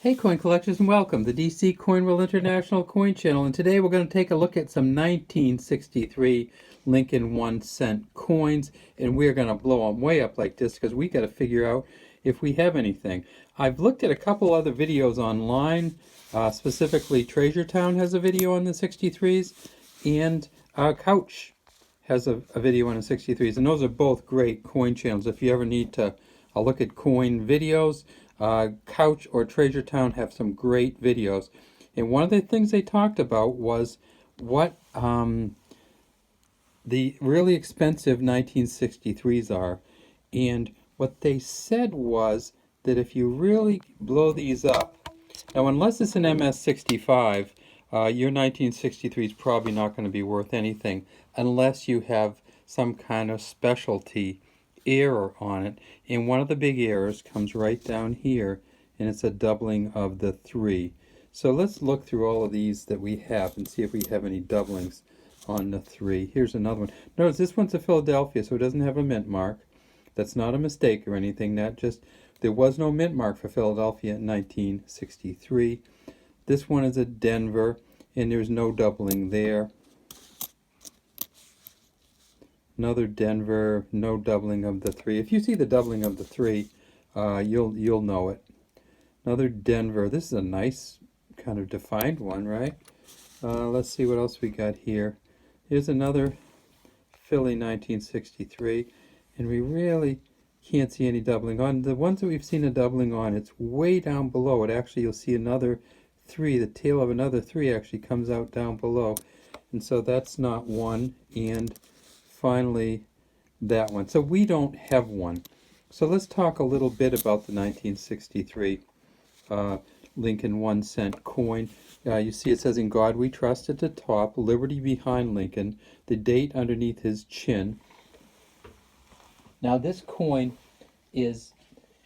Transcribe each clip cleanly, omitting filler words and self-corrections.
Hey coin collectors, and welcome to DC Coin World International Coin Channel, and today we're going to take a look at some 1963 Lincoln 1-cent coins, and we're going to blow them way up like this because we got to figure out if we have anything. I've looked at a couple other videos online, specifically Treasure Town has a video on the 63s, and Couch has a video on the 63s, and those are both great coin channels if you ever need to look at coin videos. Couch or Treasure Town have some great videos, and one of the things they talked about was what the really expensive 1963s are, and what they said was that if you really blow these up, now unless it's an MS-65, your 1963 is probably not going to be worth anything unless you have some kind of specialty error on it, and one of the big errors comes right down here, and it's a doubling of the 3. So let's look through all of these that we have and see if we have any doublings on the 3. Here's another one. Notice this one's a Philadelphia, so it doesn't have a mint mark. That's not a mistake or anything. That just, there was no mint mark for Philadelphia in 1963. This one is a Denver, and there's no doubling there. Another Denver, no doubling of the 3. If you see the doubling of the 3, you'll know it. Another Denver. This is a nice kind of defined one, right? Let's see what else we got here. Here's another Philly 1963, and we really can't see any doubling on. The ones that we've seen a doubling on, it's way down below. It actually, you'll see another 3. The tail of another 3 actually comes out down below, and so that's not one. And finally, that one. So we don't have one. So let's talk a little bit about the 1963 Lincoln 1-cent coin. You see it says, "In God We Trust" at the top, "Liberty" behind Lincoln, the date underneath his chin. Now this coin is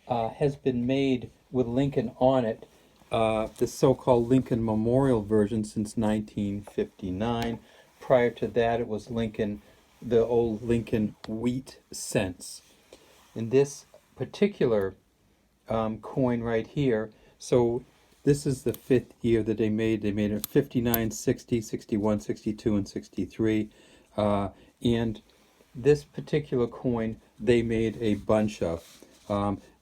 has been made with Lincoln on it, the so-called Lincoln Memorial version, since 1959. Prior to that, it was Lincoln, the old Lincoln wheat cents. In this particular coin right here, so this is the 5th year that they made. They made it 59, 60, 61, 62, and 63. And this particular coin they made a bunch of.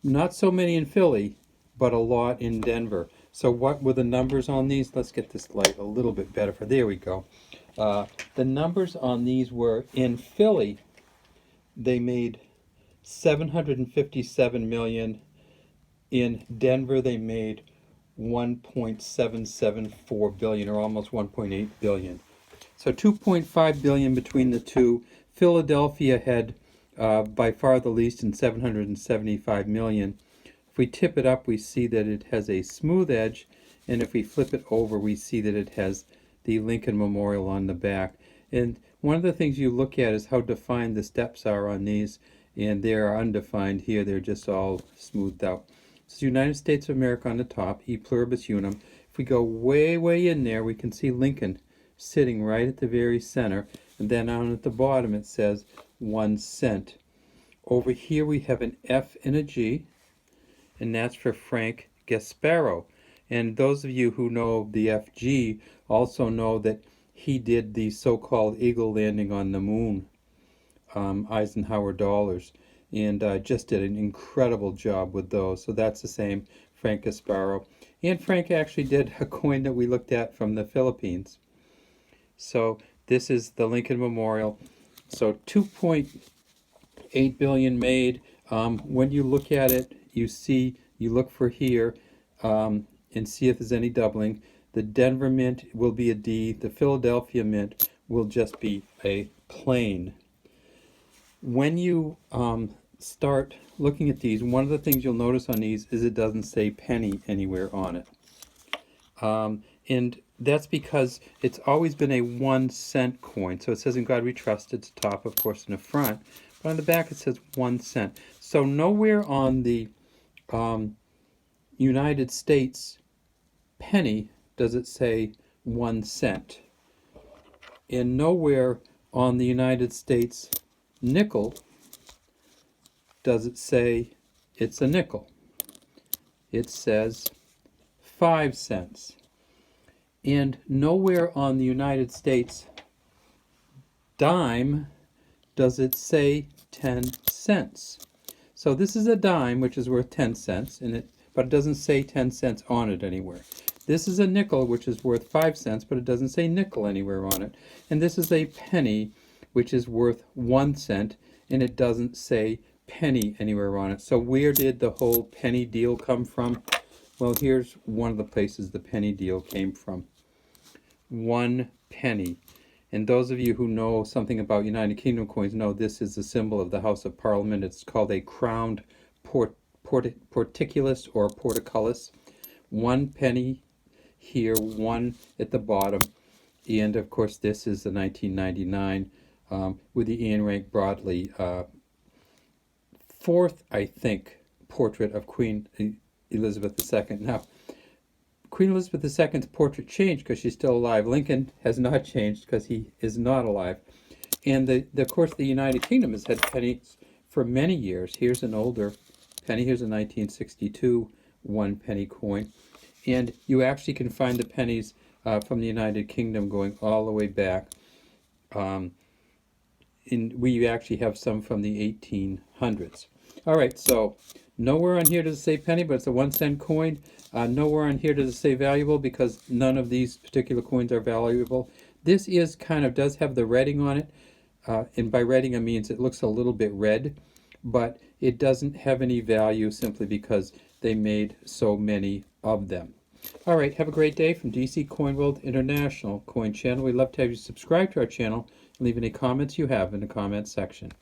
Not so many in Philly, but a lot in Denver. So what were the numbers on these? Let's get this light a little bit better. There we go. The numbers on these were, in Philly, they made 757 million. In Denver, they made 1.774 billion, or almost 1.8 billion. So 2.5 billion between the two. Philadelphia had by far the least in 775 million. If we tip it up, we see that it has a smooth edge, and if we flip it over, we see that it has the Lincoln Memorial on the back. And one of the things you look at is how defined the steps are on these, and they are undefined here. They're just all smoothed out. This is United States of America on the top, E pluribus unum. If we go way, way in there, we can see Lincoln sitting right at the very center, and then down at the bottom it says 1 cent. Over here we have an F and a G, and that's for Frank Gasparo. And those of you who know the FG also know that he did the so-called eagle landing on the moon, Eisenhower dollars, and just did an incredible job with those. So that's the same, Frank Gasparo. And Frank actually did a coin that we looked at from the Philippines. So this is the Lincoln Memorial. So 2.8 billion made. When you look at it, you look for here and see if there's any doubling. The Denver Mint will be a D. The Philadelphia Mint will just be a plain. When you start looking at these, one of the things you'll notice on these is it doesn't say penny anywhere on it. And that's because it's always been a 1 cent coin. So it says "In God We Trust" at the top, of course, in the front. But on the back it says 1 cent. So nowhere on the United States penny does it say 1 cent. And nowhere on the United States nickel does it say it's a nickel. It says 5 cents. And nowhere on the United States dime does it say 10 cents. So this is a dime, which is worth 10 cents, but it doesn't say 10 cents on it anywhere. This is a nickel, which is worth 5 cents, but it doesn't say nickel anywhere on it. And this is a penny, which is worth 1 cent, and it doesn't say penny anywhere on it. So where did the whole penny deal come from? Well, here's one of the places the penny deal came from. 1 penny. And those of you who know something about United Kingdom coins know this is the symbol of the House of Parliament. It's called a crowned portcullis or portcullis. 1 penny here, 1 at the bottom. And of course this is the 1999 with the Ian Rank Broadley fourth, I think, portrait of Queen Elizabeth II. Now, Queen Elizabeth II's portrait changed because she's still alive. Lincoln has not changed because he is not alive. And of course, the United Kingdom has had pennies for many years. Here's an older penny. Here's a 1962 1 penny coin. And you actually can find the pennies from the United Kingdom going all the way back. We actually have some from the 1800s. All right, so nowhere on here does it say penny, but it's a 1 cent coin. Nowhere on here does it say valuable because none of these particular coins are valuable. This is does have the redding on it. And by redding, I means it looks a little bit red, but it doesn't have any value simply because they made so many of them. All right, have a great day from DC Coin World International Coin Channel. We'd love to have you subscribe to our channel and leave any comments you have in the comments section.